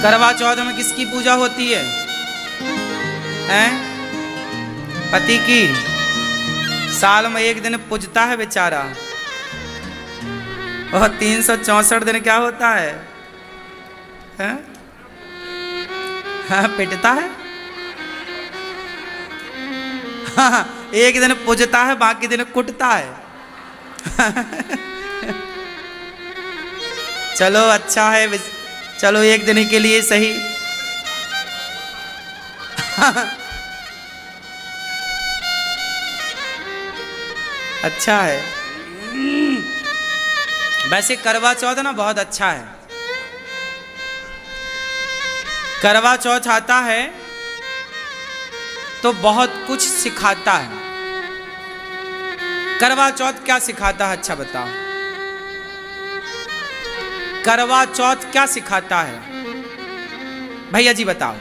करवा चौथ में किसकी पूजा होती है? हैं? पति की। साल में एक दिन पूजता है बेचारा, और 364 दिन क्या होता है? हैं? हाँ, पिटता है। हाँ, एक दिन पूजता है, बाकी दिन कुटता है। चलो अच्छा है, चलो एक दिन के लिए सही। अच्छा है। वैसे करवा चौथ ना बहुत अच्छा है। करवा चौथ आता है तो बहुत कुछ सिखाता है। करवा चौथ क्या सिखाता है? अच्छा बताओ, करवा चौथ क्या सिखाता है? भैया जी बताओ,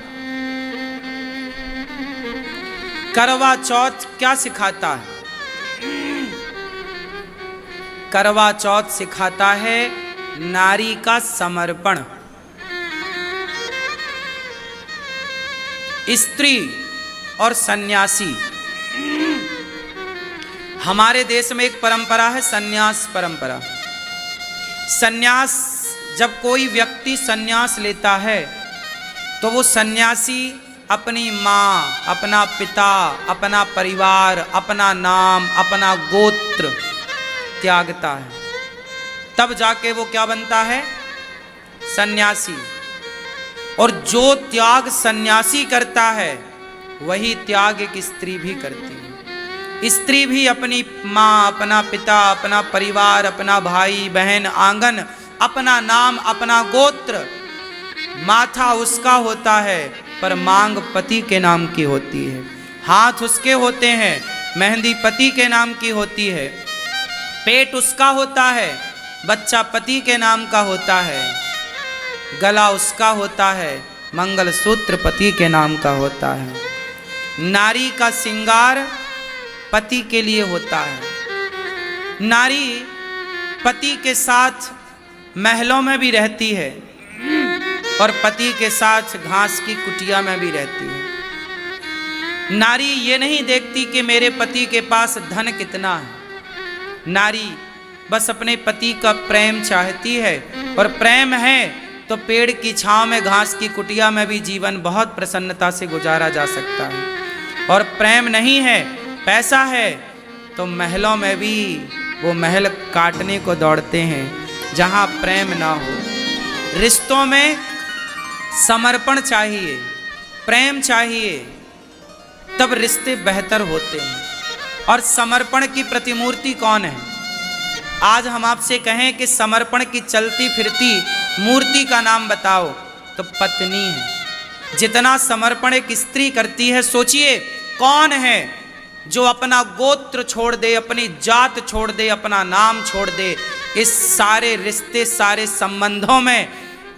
करवा चौथ क्या सिखाता है? करवा चौथ सिखाता है नारी का समर्पण। स्त्री और सन्यासी। हमारे देश में एक परंपरा है, सन्यास परंपरा। सन्यास, जब कोई व्यक्ति सन्यास लेता है तो वो सन्यासी अपनी माँ, अपना पिता, अपना परिवार, अपना नाम, अपना गोत्र त्यागता है। तब जाके वो क्या बनता है? सन्यासी। और जो त्याग सन्यासी करता है वही त्याग एक स्त्री भी करती है। स्त्री भी अपनी माँ, अपना पिता, अपना परिवार, अपना भाई बहन, आंगन, अपना नाम, अपना गोत्र, माथा उसका होता है पर मांग पति के नाम की होती है। हाथ उसके होते हैं, मेहंदी पति के नाम की होती है। पेट उसका होता है, बच्चा पति के नाम का होता है। गला उसका होता है, मंगलसूत्र पति के नाम का होता है। नारी का श्रृंगार पति के लिए होता है। नारी पति के साथ महलों में भी रहती है और पति के साथ घास की कुटिया में भी रहती है। नारी ये नहीं देखती कि मेरे पति के पास धन कितना है। नारी बस अपने पति का प्रेम चाहती है, और प्रेम है तो पेड़ की छांव में, घास की कुटिया में भी जीवन बहुत प्रसन्नता से गुजारा जा सकता है। और प्रेम नहीं है, पैसा है, तो महलों में भी वो महल काटने को दौड़ते हैं जहाँ प्रेम ना हो। रिश्तों में समर्पण चाहिए, प्रेम चाहिए, तब रिश्ते बेहतर होते हैं। और समर्पण की प्रतिमूर्ति कौन है? आज हम आपसे कहें कि समर्पण की चलती फिरती मूर्ति का नाम बताओ, तो पत्नी है। जितना समर्पण एक स्त्री करती है, सोचिए कौन है जो अपना गोत्र छोड़ दे, अपनी जात छोड़ दे, अपना नाम छोड़ दे। इस सारे रिश्ते, सारे संबंधों में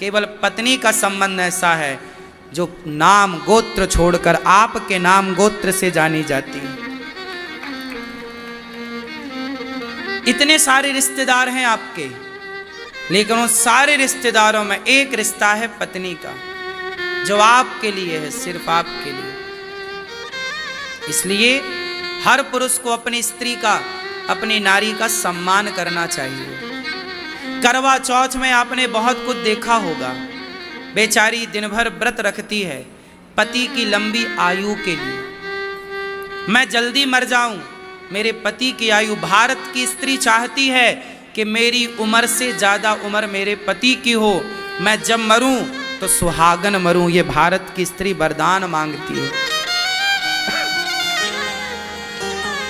केवल पत्नी का संबंध ऐसा है जो नाम गोत्र छोड़कर आपके नाम गोत्र से जानी जाती है। इतने सारे रिश्तेदार हैं आपके, लेकिन उन सारे रिश्तेदारों में एक रिश्ता है पत्नी का, जो आपके लिए है, सिर्फ आपके लिए। इसलिए हर पुरुष को अपनी स्त्री का, अपनी नारी का सम्मान करना चाहिए। करवा चौथ में आपने बहुत कुछ देखा होगा। बेचारी दिन भर व्रत रखती है पति की लंबी आयु के लिए। मैं जल्दी मर जाऊं, मेरे पति की आयु। भारत की स्त्री चाहती है कि मेरी उम्र से ज़्यादा उम्र मेरे पति की हो, मैं जब मरूं तो सुहागन मरूं। ये भारत की स्त्री वरदान मांगती है।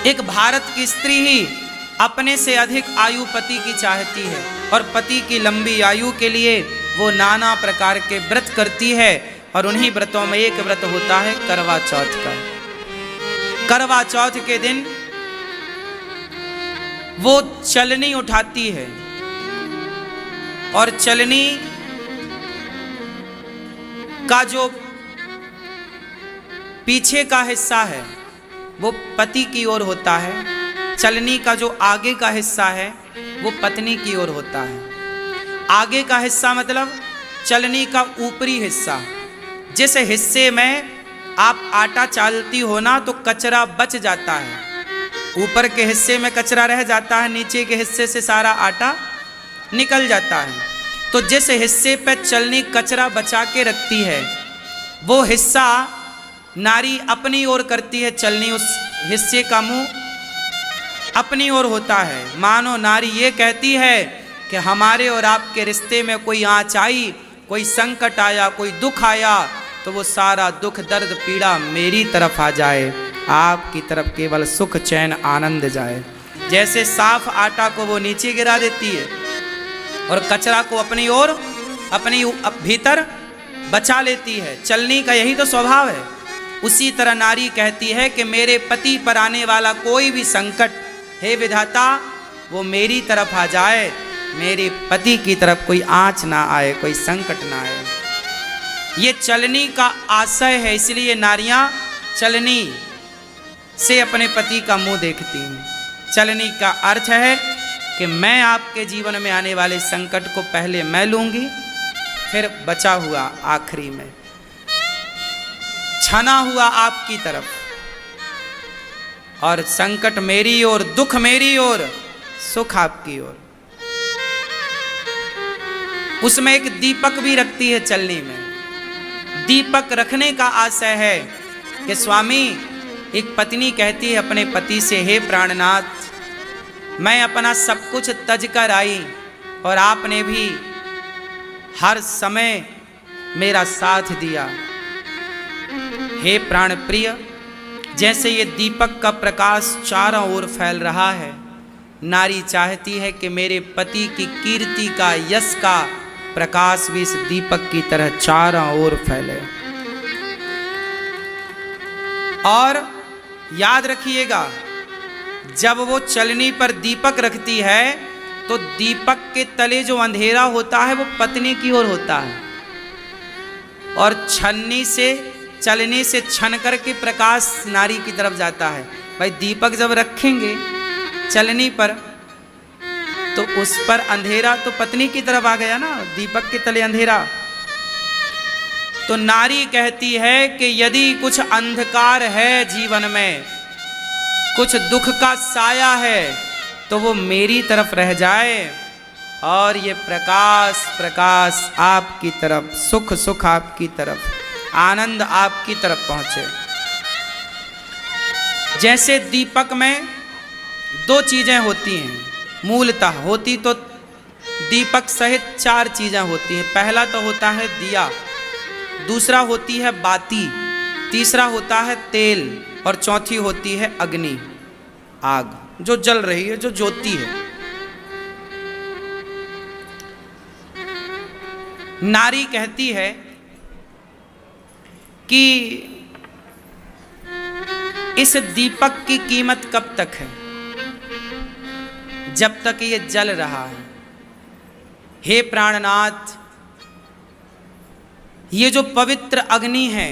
एक भारत की स्त्री ही अपने से अधिक आयु पति की चाहती है, और पति की लंबी आयु के लिए वो नाना प्रकार के व्रत करती है। और उन्हीं व्रतों में एक व्रत होता है करवा चौथ का। करवा चौथ के दिन वो चलनी उठाती है, और चलनी का जो पीछे का हिस्सा है वो पति की ओर होता है, चलनी का जो आगे का हिस्सा है वो पत्नी की ओर होता है। आगे का हिस्सा मतलब चलनी का ऊपरी हिस्सा, जिस हिस्से में आप आटा चालती हो ना तो कचरा बच जाता है, ऊपर के हिस्से में कचरा रह जाता है, नीचे के हिस्से से सारा आटा निकल जाता है। तो जिस हिस्से पे चलनी कचरा बचा के रखती है वो हिस्सा नारी अपनी ओर करती है, चलनी उस हिस्से का मुंह अपनी ओर होता है। मानो नारी ये कहती है कि हमारे और आपके रिश्ते में कोई आँच आई, कोई संकट आया, कोई दुख आया तो वो सारा दुख दर्द पीड़ा मेरी तरफ आ जाए, आपकी तरफ केवल सुख चैन आनंद जाए। जैसे साफ आटा को वो नीचे गिरा देती है और कचरा को अपनी ओर अपनी भीतर बचा लेती है, चलनी का यही तो स्वभाव है। उसी तरह नारी कहती है कि मेरे पति पर आने वाला कोई भी संकट, हे विधाता वो मेरी तरफ आ जाए, मेरे पति की तरफ कोई आँच ना आए, कोई संकट ना आए। ये चलनी का आशय है, इसलिए नारियां चलनी से अपने पति का मुंह देखती हैं। चलनी का अर्थ है कि मैं आपके जीवन में आने वाले संकट को पहले मैं लूंगी, फिर बचा हुआ आखिरी में, छना हुआ आपकी तरफ, और संकट मेरी ओर, दुख मेरी ओर, सुख आपकी ओर। उसमें एक दीपक भी रखती है चलनी में। दीपक रखने का आशय है कि स्वामी, एक पत्नी कहती है अपने पति से, हे प्राणनाथ, मैं अपना सब कुछ तज कर आई और आपने भी हर समय मेरा साथ दिया। हे प्राण प्रिय, जैसे ये दीपक का प्रकाश चारों ओर फैल रहा है, नारी चाहती है कि मेरे पति की कीर्ति का, यश का प्रकाश भी इस दीपक की तरह चारों ओर फैले। और याद रखिएगा, जब वो चलनी पर दीपक रखती है तो दीपक के तले जो अंधेरा होता है वो पत्नी की ओर होता है, और चलनी से छन करके प्रकाश नारी की तरफ जाता है। भाई दीपक जब रखेंगे चलनी पर तो उस पर अंधेरा तो पत्नी की तरफ आ गया ना, दीपक के तले अंधेरा। तो नारी कहती है कि यदि कुछ अंधकार है जीवन में, कुछ दुख का साया है, तो वो मेरी तरफ रह जाए और ये प्रकाश आपकी तरफ, सुख आपकी तरफ, आनंद आपकी तरफ पहुंचे। जैसे दीपक में दो चीजें होती हैं, मूलतः होती तो दीपक सहित चार चीजें होती हैं। पहला तो होता है दिया, दूसरा होती है बाती, तीसरा होता है तेल, और चौथी होती है अग्नि, आग जो जल रही है, जो ज्योति है। नारी कहती है कि इस दीपक की कीमत कब तक है? जब तक ये जल रहा है। हे प्राणनाथ, ये जो पवित्र अग्नि है,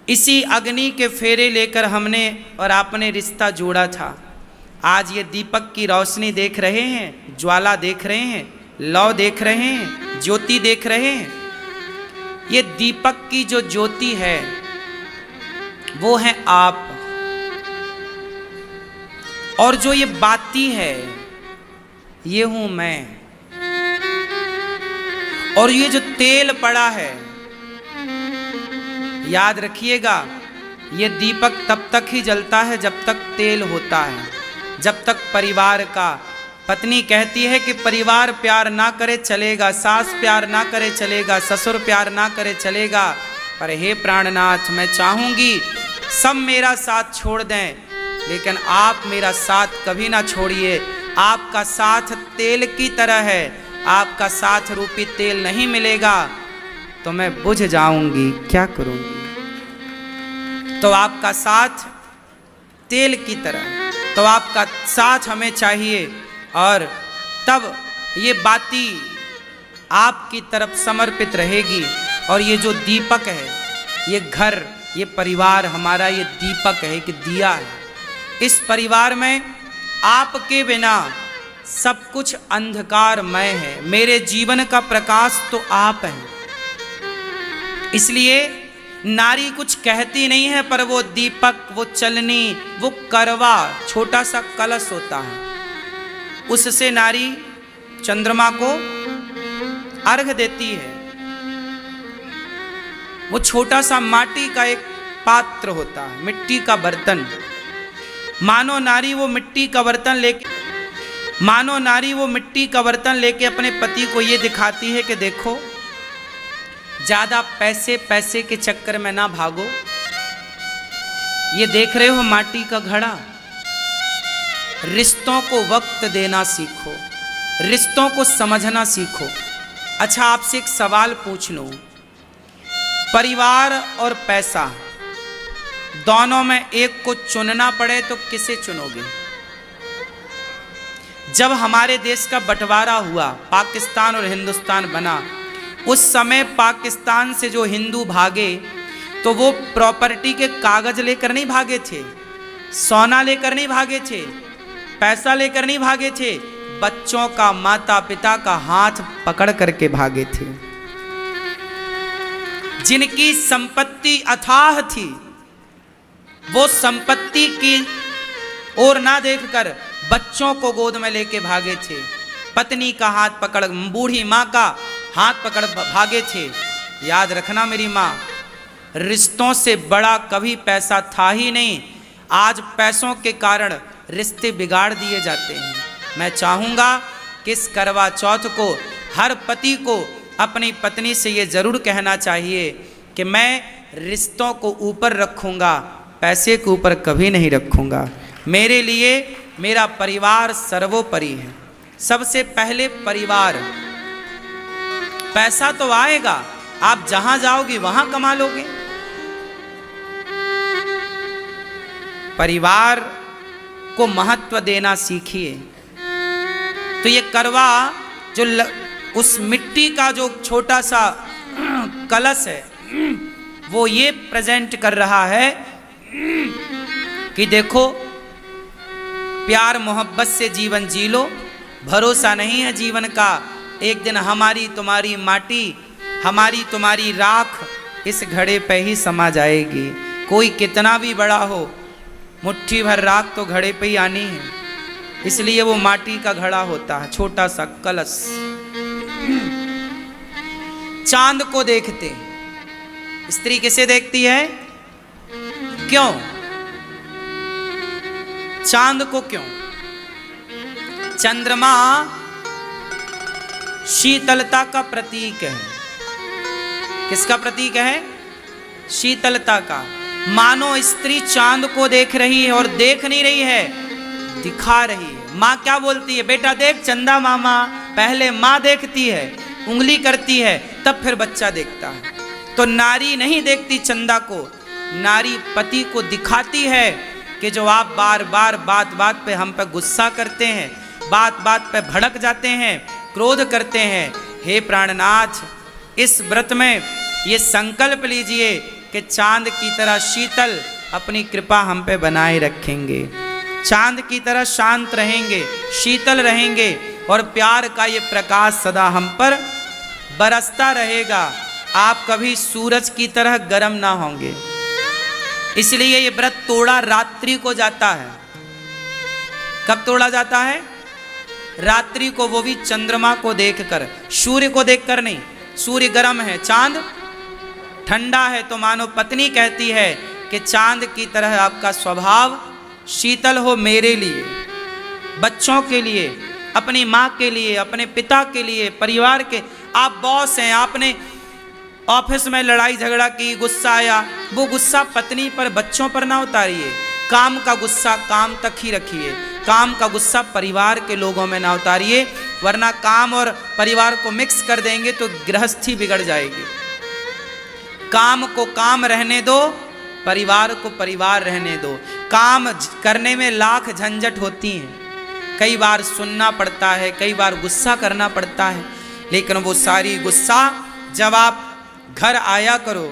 इसी अग्नि के फेरे लेकर हमने और आपने रिश्ता जोड़ा था। आज ये दीपक की रोशनी देख रहे हैं, ज्वाला देख रहे हैं, लौ देख रहे हैं, ज्योति देख रहे हैं। ये दीपक की जो ज्योति है वो है आप, और जो ये बाती है ये हूं मैं, और ये जो तेल पड़ा है, याद रखिएगा, ये दीपक तब तक ही जलता है जब तक तेल होता है, जब तक परिवार का। पत्नी कहती है कि परिवार प्यार ना करे चलेगा, सास प्यार ना करे चलेगा, ससुर प्यार ना करे चलेगा, पर हे प्राणनाथ, मैं चाहूंगी सब मेरा साथ छोड़ दें, लेकिन आप मेरा साथ कभी ना छोड़िए। आपका साथ तेल की तरह है, आपका साथ रूपी तेल नहीं मिलेगा तो मैं बुझ जाऊंगी, क्या करूंगी? तो आपका साथ तेल की तरह, तो आपका साथ हमें चाहिए, और तब ये बाती आपकी तरफ समर्पित रहेगी। और ये जो दीपक है, ये घर, ये परिवार हमारा, ये दीपक है कि दिया है। इस परिवार में आपके बिना सब कुछ अंधकारमय है, मेरे जीवन का प्रकाश तो आप हैं। इसलिए नारी कुछ कहती नहीं है, पर वो दीपक, वो चलनी, वो करवा, छोटा सा कलश होता है, उससे नारी चंद्रमा को अर्घ देती है। वो छोटा सा माटी का एक पात्र होता है, मिट्टी का बर्तन। मानो नारी वो मिट्टी का बर्तन लेके अपने पति को ये दिखाती है कि देखो, ज्यादा पैसे के चक्कर में ना भागो, ये देख रहे हो माटी का घड़ा, रिश्तों को वक्त देना सीखो, रिश्तों को समझना सीखो। अच्छा, आपसे एक सवाल पूछ लूं, परिवार और पैसा दोनों में एक को चुनना पड़े तो किसे चुनोगे? जब हमारे देश का बंटवारा हुआ, पाकिस्तान और हिंदुस्तान बना, उस समय पाकिस्तान से जो हिंदू भागे तो वो प्रॉपर्टी के कागज लेकर नहीं भागे थे, सोना लेकर नहीं भागे थे, पैसा लेकर नहीं भागे थे, बच्चों का, माता पिता का हाथ पकड़ करके भागे थे। जिनकी संपत्ति अथाह थी, वो संपत्ति की ओर ना देखकर बच्चों को गोद में लेके भागे थे, पत्नी का हाथ पकड़, बूढ़ी माँ का हाथ पकड़ भागे थे। याद रखना मेरी माँ, रिश्तों से बड़ा कभी पैसा था ही नहीं। आज पैसों के कारण रिश्ते बिगाड़ दिए जाते हैं। मैं चाहूँगा कि इस करवा चौथ को हर पति को अपनी पत्नी से ये ज़रूर कहना चाहिए कि मैं रिश्तों को ऊपर रखूँगा, पैसे के ऊपर कभी नहीं रखूँगा। मेरे लिए मेरा परिवार सर्वोपरि है। सबसे पहले परिवार। पैसा तो आएगा, आप जहां जाओगे वहां कमा लोगे। परिवार को महत्व देना सीखिए। तो ये करवा जो उस मिट्टी का जो छोटा सा कलश है, वो ये प्रेजेंट कर रहा है कि देखो, प्यार मोहब्बत से जीवन जी लो, भरोसा नहीं है जीवन का, एक दिन हमारी तुम्हारी माटी, हमारी तुम्हारी राख इस घड़े पे ही समा जाएगी। कोई कितना भी बड़ा हो, मुट्ठी भर राख तो घड़े पे ही आनी है, इसलिए वो माटी का घड़ा होता है, छोटा सा कलश। चांद को देखते, स्त्री किसे देखती है? क्यों? चांद को क्यों? चंद्रमा शीतलता का प्रतीक है। किसका प्रतीक है? शीतलता का। मानो स्त्री चांद को देख रही है, और देख नहीं रही है, दिखा रही है। माँ क्या बोलती है? बेटा देख चंदा मामा। पहले माँ देखती है, उंगली करती है, तब फिर बच्चा देखता है। तो नारी नहीं देखती चंदा को, नारी पति को दिखाती है कि जो आप बार बार बात बात पे हम पे गुस्सा करते हैं, बात बात पे भड़क जाते हैं, क्रोध करते हैं, हे प्राणनाथ, इस व्रत में ये संकल्प लीजिए कि चांद की तरह शीतल अपनी कृपा हम पे बनाए रखेंगे, चांद की तरह शांत रहेंगे, शीतल रहेंगे, और प्यार का ये प्रकाश सदा हम पर बरसता रहेगा। आप कभी सूरज की तरह गर्म ना होंगे। इसलिए ये व्रत तोड़ा रात्रि को जाता है। कब तोड़ा जाता है? रात्रि को, वो भी चंद्रमा को देखकर, सूर्य को देखकर नहीं। सूर्य गर्म है, चांद ठंडा है, तो मानो पत्नी कहती है कि चांद की तरह आपका स्वभाव शीतल हो मेरे लिए, बच्चों के लिए, अपनी माँ के लिए, अपने पिता के लिए, परिवार के। आप बॉस हैं, आपने ऑफिस में लड़ाई झगड़ा की, गुस्सा आया, वो गुस्सा पत्नी पर, बच्चों पर ना उतारिए। काम का गुस्सा काम तक ही रखिए, काम का गुस्सा परिवार के लोगों में ना उतारिए, वरना काम और परिवार को मिक्स कर देंगे तो गृहस्थी बिगड़ जाएगी। काम को काम रहने दो, परिवार को परिवार रहने दो। काम करने में लाख झंझट होती हैं, कई बार सुनना पड़ता है, कई बार गुस्सा करना पड़ता है, लेकिन वो सारी गुस्सा जब आप घर आया करो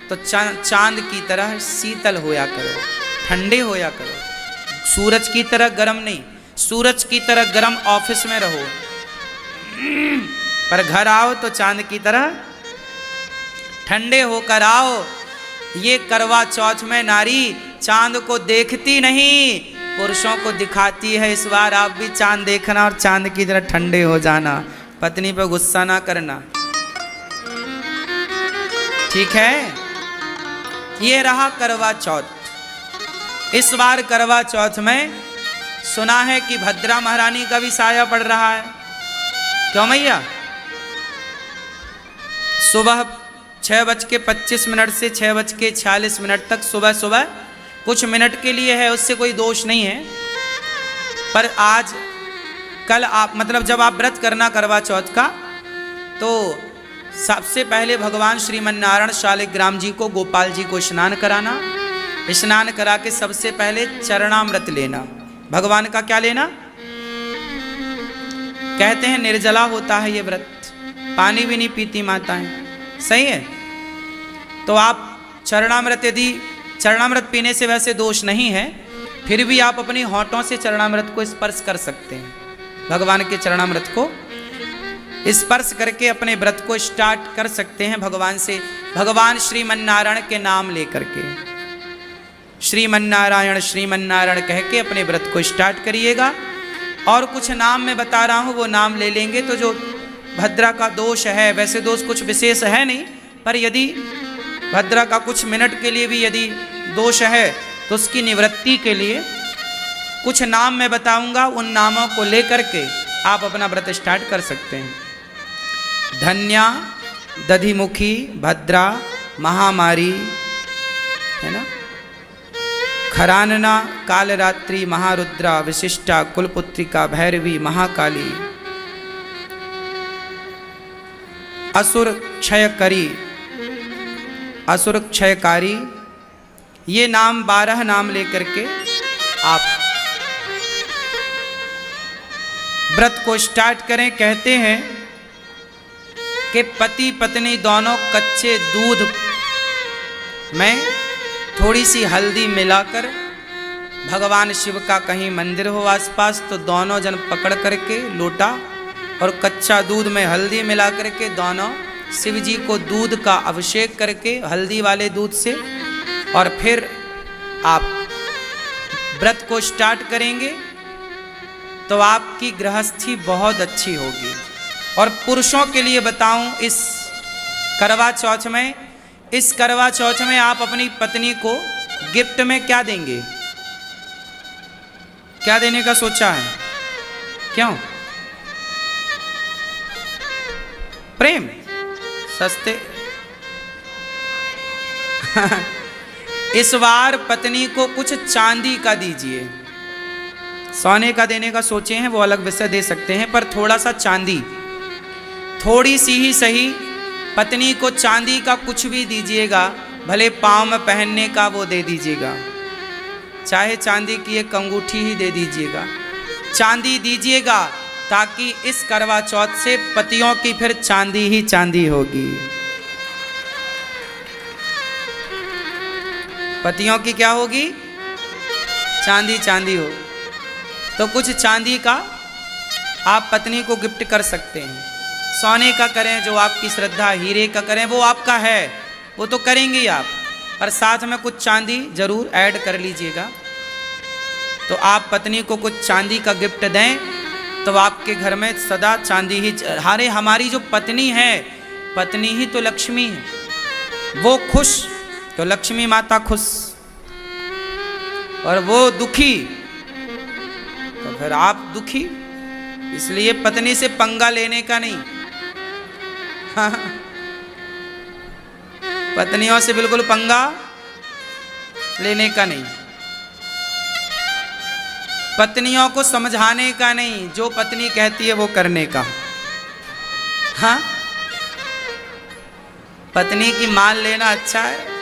तो चांद की तरह शीतल होया करो, ठंडे होया करो, सूरज की तरह गर्म नहीं। सूरज की तरह गर्म ऑफिस में रहो, पर घर आओ तो चांद की तरह ठंडे होकर आओ। ये करवा चौथ में नारी चांद को देखती नहीं, पुरुषों को दिखाती है। इस बार आप भी चांद देखना और चांद की तरह ठंडे हो जाना, पत्नी पे गुस्सा ना करना, ठीक है। ये रहा करवा चौथ। इस बार करवा चौथ में सुना है कि भद्रा महारानी का भी साया पड़ रहा है। क्यों मैया? सुबह 6:25 से 6:46 तक सुबह सुबह कुछ मिनट के लिए है, उससे कोई दोष नहीं है। पर आज कल आप मतलब जब आप व्रत करना करवा चौथ का, तो सबसे पहले भगवान श्रीमन नारायण शालिग्राम जी को, गोपाल जी को स्नान कराना। स्नान करा के सबसे पहले चरणामृत लेना। भगवान का क्या लेना? कहते हैं निर्जला होता है ये व्रत, पानी भी नहीं पीती माताएं, सही है। तो आप चरणामृत, यदि चरणामृत पीने से वैसे दोष नहीं है, फिर भी आप अपनी होंठों से चरणामृत को स्पर्श कर सकते हैं। भगवान के चरणामृत को स्पर्श करके अपने व्रत को स्टार्ट कर सकते हैं भगवान से, भगवान श्रीमन नारायण के नाम लेकर के। श्रीमन नारायण कह के अपने व्रत को स्टार्ट करिएगा। और कुछ नाम मैं बता रहा हूँ, वो नाम ले लेंगे तो जो भद्रा का दोष है, वैसे दोष कुछ विशेष है नहीं, पर यदि भद्रा का कुछ मिनट के लिए भी यदि दोष है तो उसकी निवृत्ति के लिए कुछ नाम मैं बताऊंगा, उन नामों को लेकर के आप अपना व्रत स्टार्ट कर सकते हैं। धन्या, दधिमुखी, भद्रा, महामारी, है ना, खरानना, कालरात्रि, महारुद्रा, विशिष्टा, कुलपुत्रिका, भैरवी, महाकाली, असुर क्षयकरी, असुर क्षयकारी, ये नाम 12 नाम लेकर के आप व्रत को स्टार्ट करें। कहते हैं कि पति पत्नी दोनों कच्चे दूध में थोड़ी सी हल्दी मिलाकर, भगवान शिव का कहीं मंदिर हो आसपास तो दोनों जन पकड़ करके लोटा और कच्चा दूध में हल्दी मिला करके दोनों शिव जी को दूध का अभिषेक करके हल्दी वाले दूध से, और फिर आप व्रत को स्टार्ट करेंगे तो आपकी गृहस्थी बहुत अच्छी होगी। और पुरुषों के लिए बताऊं, इस करवा चौथ में, इस करवा चौथ में आप अपनी पत्नी को गिफ्ट में क्या देंगे? क्या देने का सोचा है? क्यों? प्रेम? सस्ते इस बार पत्नी को कुछ चांदी का दीजिए। सोने का देने का सोचे हैं वो अलग विषय दे सकते हैं, पर थोड़ा सा चांदी, थोड़ी सी ही सही, पत्नी को चांदी का कुछ भी दीजिएगा, भले पाँव में पहनने का वो दे दीजिएगा, चाहे चांदी की एक अंगूठी ही दे दीजिएगा, चांदी दीजिएगा, ताकि इस करवा चौथ से पतियों की फिर चांदी ही चांदी होगी। पतियों की क्या होगी? चांदी चांदी हो। तो कुछ चांदी का आप पत्नी को गिफ्ट कर सकते हैं। सोने का करें जो आपकी श्रद्धा, हीरे का करें वो आपका है, वो तो करेंगे ही आप, पर साथ में कुछ चांदी जरूर ऐड कर लीजिएगा। तो आप पत्नी को कुछ चांदी का गिफ्ट दें तो आपके घर में सदा चांदी ही। अरे हमारी जो पत्नी है, पत्नी ही तो लक्ष्मी है, वो खुश तो लक्ष्मी माता खुश, और वो दुखी तो फिर आप दुखी। इसलिए पत्नी से पंगा लेने का नहीं, पत्नियों से बिल्कुल पंगा लेने का नहीं, पत्नियों को समझाने का नहीं, जो पत्नी कहती है वो करने का। हाँ, पत्नी की मान लेना अच्छा है